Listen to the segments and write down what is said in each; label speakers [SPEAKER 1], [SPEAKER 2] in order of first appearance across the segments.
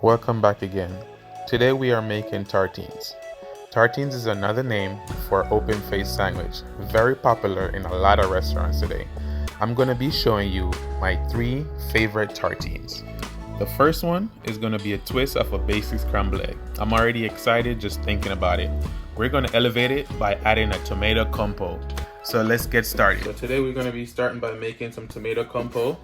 [SPEAKER 1] Welcome back again. Today we are making tartines. Tartines is another name for open-faced sandwich, very popular in a lot of restaurants today. I'm going to be showing you my 3 favorite tartines. The first one is going to be a twist of a basic scrambled egg. I'm already excited just thinking about it. We're going to elevate it by adding a tomato compote. So let's get started. So today we're going to be starting by making some tomato compote.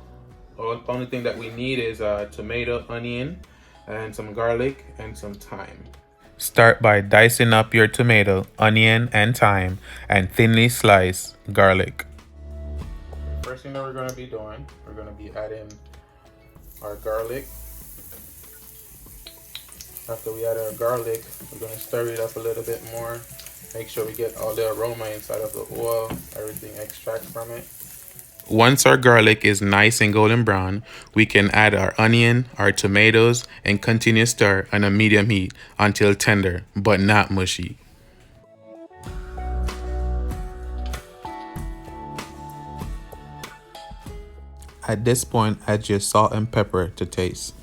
[SPEAKER 1] The only thing that we need is a tomato, onion, and some garlic and some thyme. Start by dicing up your tomato, onion, and thyme, and thinly slice garlic. First thing that we're going to be doing, we're going to be adding our garlic. After we add our garlic, we're going to stir it up a little bit more. Make sure we get all the aroma inside of the oil, everything extract from it. Once our garlic is nice and golden brown, we can add our onion, our tomatoes, and continue stir on a medium heat until tender, but not mushy. At this point, add your salt and pepper to taste.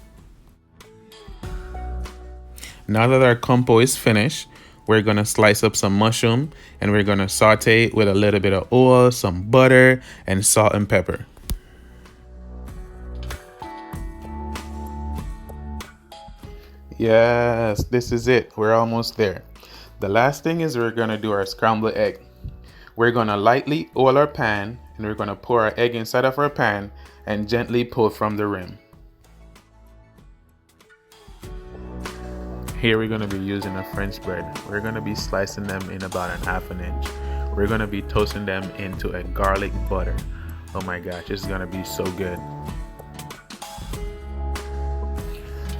[SPEAKER 1] Now that our compote is finished, we're going to slice up some mushroom and we're going to saute it with a little bit of oil, some butter, and salt and pepper. Yes, this is it. We're almost there. The last thing is we're going to do our scrambled egg. We're going to lightly oil our pan and we're going to pour our egg inside of our pan and gently pull from the rim. Here we're going to be using a French bread. We're going to be slicing them in about 1/2 inch. We're going to be toasting them into a garlic butter. Oh my gosh, this is going to be so good.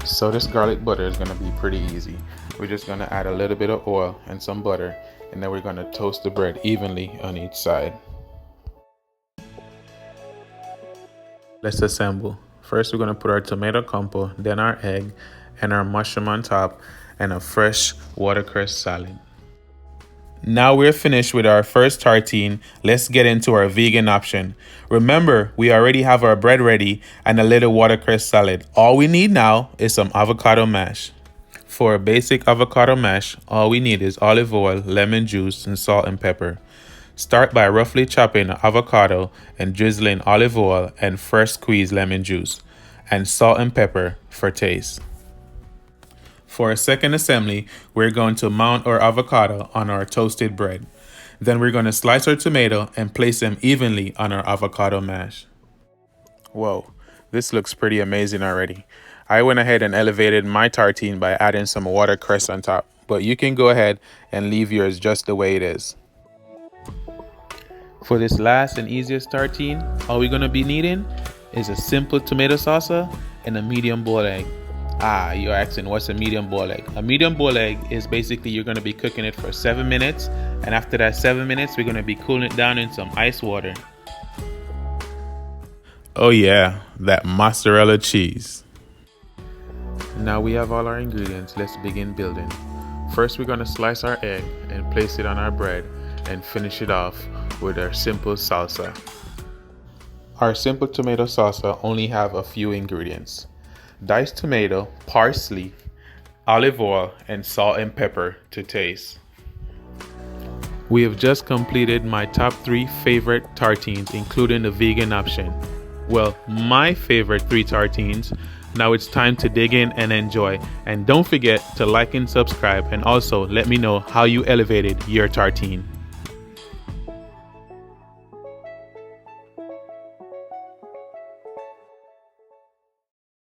[SPEAKER 1] So this garlic butter is going to be pretty easy. We're just going to add a little bit of oil and some butter, and then we're going to toast the bread evenly on each side. Let's assemble. First we're going to put our tomato compote, then our egg, and our mushroom on top, and a fresh watercress salad. Now we're finished with our first tartine. Let's get into our vegan option. Remember, we already have our bread ready and a little watercress salad. All we need now is some avocado mash. For a basic avocado mash, all we need is olive oil, lemon juice, and salt and pepper. Start by roughly chopping the avocado and drizzling olive oil and fresh squeezed lemon juice, and salt and pepper for taste. For a second assembly, we're going to mount our avocado on our toasted bread. Then we're going to slice our tomato and place them evenly on our avocado mash. Whoa, this looks pretty amazing already. I went ahead and elevated my tartine by adding some watercress on top, but you can go ahead and leave yours just the way it is. For this last and easiest tartine, all we're going to be needing is a simple tomato salsa and a medium boiled egg. You're asking, what's a medium boiled egg? A medium boiled egg is basically you're going to be cooking it for 7 minutes, and after that 7 minutes, we're going to be cooling it down in some ice water. Oh yeah, that mozzarella cheese. Now we have all our ingredients. Let's begin building. First, we're going to slice our egg and place it on our bread and finish it off with our simple salsa. Our simple tomato salsa only have a few ingredients: diced tomato, parsley, olive oil, and salt and pepper to taste. We have just completed my top 3 favorite tartines, including the vegan option. Well, my favorite 3 tartines. Now it's time to dig in and enjoy. And don't forget to like and subscribe, and also let me know how you elevated your tartine.